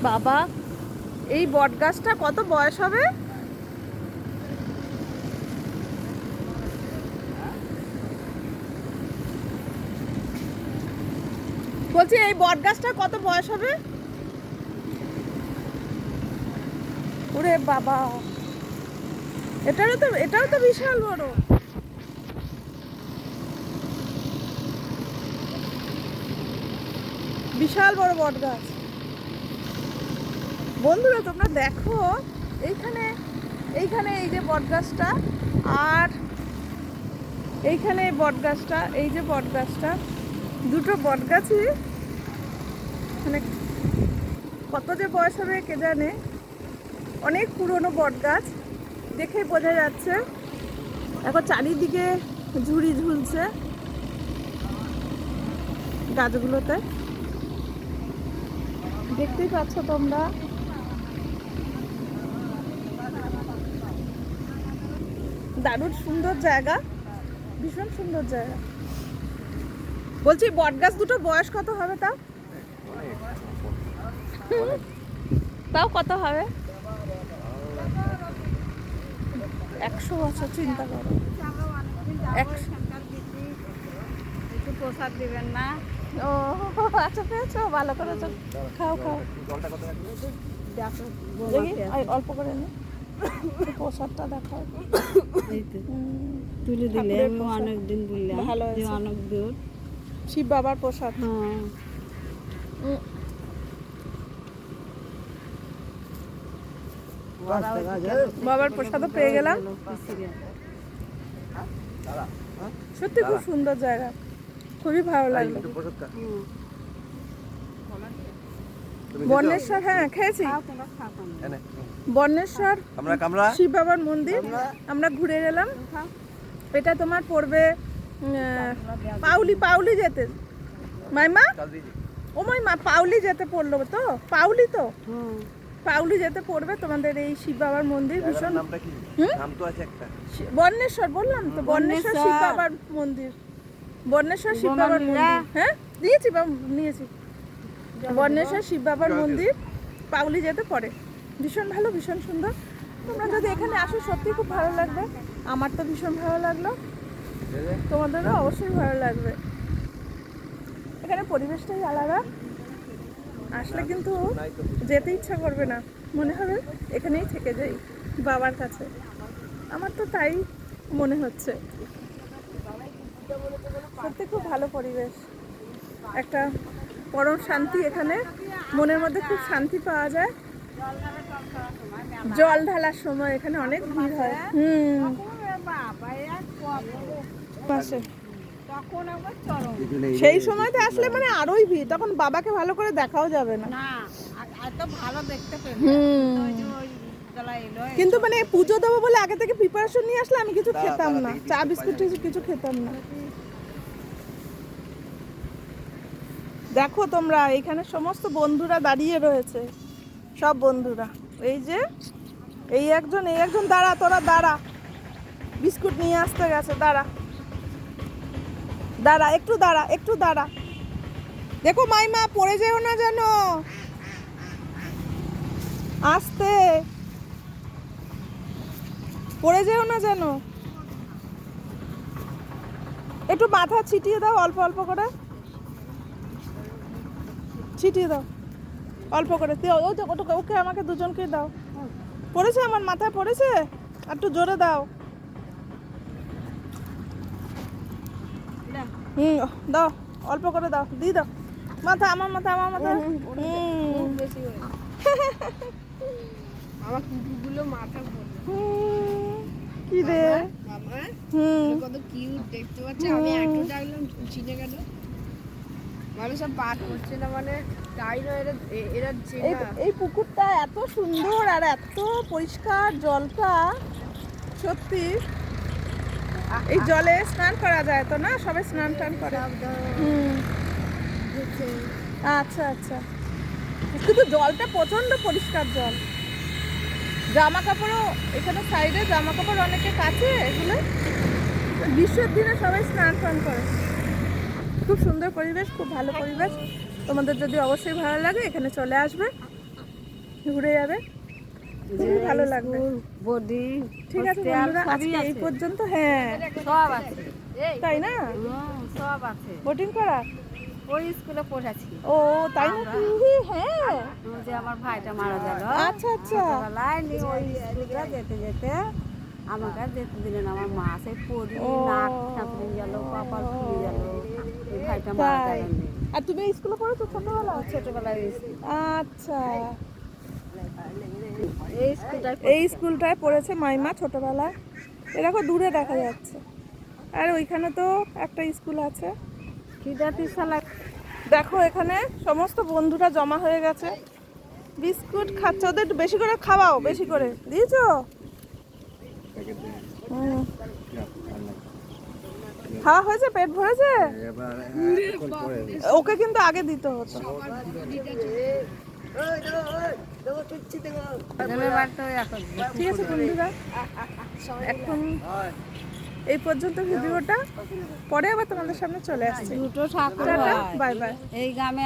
বাবা, এই বট গাছটা কত বয়স হবে? বলছি এই বট গাছটা কত বয়স হবে? ওরে বাবা, এটাও তো বিশাল বড়। বিশাল বড় বট গাছ। বন্ধুরা তোমরা দেখো, এইখানে এইখানে এই যে বট গাছটা, আর এইখানে বট গাছটা, এই যে বট গাছটা, দুটো বট গাছই মানে কত যে বয়স হবে কে জানে। অনেক পুরনো বট গাছ, দেখে বোঝা যাচ্ছে। এখন চারিদিকে ঝুড়ি ঝুলছে গাছগুলোতে, দেখতেই পাচ্ছ তোমরা। দারুণ সুন্দর জায়গা, ভীষণ সুন্দর জায়গা। বলছি বট গাছ দুটো বয়স কত হবে তাও? তাও কত হবে? 100 বছর, চিন্তা করো। প্রসাদ দিবেন না? ও আচ্ছা, পেয়েছো, ভালো করেছো। খাও খাও, অল্প করে নে, প্রসাদটা দেখাও। তুলে দিলে আমি অনেকদিন বললাম, ভালো যে অনেক দূর শিব বাবার প্রসাদ। বাবার প্রসাদও পেয়ে গেলাম। সত্যি খুব সুন্দর জায়গা, খুবই ভালো লাগলো। বর্ণেশ্বর, হ্যাঁ খেয়েছি। বর্ণেশ্বর শিব বাবার মন্দির আমরা ঘুরে গেলাম। এটা তোমার পড়বে পাউলি যেতে, মাইমা ও মাইমা পাউলি যেতে পড়লো তো, পাউলি তো পাউলি যেতে পড়বে তোমাদের এই শিব বাবার মন্দির। ভীষণ বর্ণেশ্বর বললাম তো, বর্ণেশ্বর শিব বাবার মন্দির, বর্ণেশ্বর শিব বাবার মন্দির। হ্যাঁ নিয়েছি নিয়েছি। বর্ণেশ্বর শিব বাবার মন্দির পাউলি যেতে পড়ে। ভীষণ ভালো, ভীষণ সুন্দর। তোমরা যদি এখানে আসো সত্যি খুব ভালো লাগবে। আমার তো ভীষণ ভালো লাগলো, তোমাদেরও অবশ্যই ভালো লাগবে। এখানে পরিবেশটাই আলাদা, আসলে কিন্তু যেতে ইচ্ছা করবে না, মনে হবে এখানেই থেকে যাই বাবার কাছে। আমার তো তাই মনে হচ্ছে। সত্যি খুব ভালো পরিবেশ, একটা পরম শান্তি। এখানে মনের মধ্যে খুব শান্তি পাওয়া যায়। জল ঢালার সময় এখানে অনেক ভিড় হয়। সেই সময়তে আসলে মানে আরোই ভিড়, তখন বাবাকে ভালো করে দেখাও যাবে না। কিন্তু মানে পুজো দেবো বলে আগে থেকে প্রিপারেশন নিয়ে আসলে আমি কিছু খেতাম না, চা বিস্কুট কিছু খেতাম না। দেখো তোমরা, এখানে সমস্ত বন্ধুরা দাঁড়িয়ে রয়েছে, সব বন্ধুরা। এই যে এই একজন দাঁড়া, তোরা দাঁড়া, বিস্কুট নিয়ে আসতে গেছে। দাঁড়া দাঁড়া, একটু দাঁড়া। দেখো মাইমা, পড়ে যেও না যেন, আস্তে, পড়ে যেও না যেন। একটু মাথা ছিটিয়ে দাও, অল্প অল্প করে ছিটিয়ে দাও, অল্প করে। ওকে আমাকে দুজনকে দাও। পড়েছে, আমার মাথায় পড়েছে, একটু জোরে দাও। দাও, অল্প করে দাও, দিয়ে দাও। আমার মাথা আমার কুকুরগুলো মাথা কি রে, কত কিউট দেখতে পাচ্ছ। আমি একটু ডাকলাম চিনে গেল, মানে সব পাঠ করছে না, মানে তাই না, এরা এই পুকুরটা এত সুন্দর আর এত পরিষ্কার জলটা, সত্যি। এই জলে স্নান করা যায় তো না, সবাই স্নান টান করে। আচ্ছা আচ্ছা, কিন্তু জলটা প্রচন্ড পরিষ্কার জল। জামা কাপড়ও এখানে সাইডে, জামা কাপড় অনেকে কাছে, এগুলো গ্রীষ্মের দিনে সবাই স্নান টান করে। খুব সুন্দর পরিবেশ, খুব ভালো পরিবেশ। তোমাদের যদি অবশ্যই ভালো লাগে এখানে চলে আসবে। ঘুরে যাবে, খুবই ভালো লাগবে। বোর্ডিং ঠিক আছে বন্ধুরা, আজকে এই পর্যন্ত। হ্যাঁ সব আছে, তাই না, সব আছে। বোটিং করা, ওই স্কুলে পড়েছি। ও তাই নাকি? হ্যাঁ ওই যে আমার ভাইটা মারা গেল, আচ্ছা আচ্ছা, ছোটবেলায় নিয়ে ওই স্কুলটা যেতে যেতে আমাকে আর যেতে দিলেন আমার মা। সেই পরি ও। নাক ঠাকুরে গেল, কপাল ফুলে গেল, ওই ভাইটা মারা তাই। গেলেন। আর তুমি এই স্কুলে পড়েছো ছোটবেলা? ছোটবেলায় আচ্ছা, এই স্কুলটায় এই স্কুলটায় পড়েছে মাইমা ছোটবেলায়। এ দেখো দূরে দেখা যাচ্ছে। আর ওইখানে তো একটা স্কুল আছে। খিদা তিসা লাগে। দেখো এখানে সমস্ত বন্ধুরা জমা হয়ে গেছে, বিস্কুট খাচ্ছে। ওদের একটু বেশি করে খাওয়াও, বেশি করে দিয়েছো? হুম। খাওয়া হয়েছে, পেট ভরেছে? ওকে কিন্তু আগে দিতে হতো। ঠিক আছে বন্ধুরা, এখন এই পর্যন্ত ভিডিওটা, পরে আবার তোমাদের সামনে চলে আসছে। দুটো ঠাকুর টাটা, হয় বাই বাই। এই গ্রামে।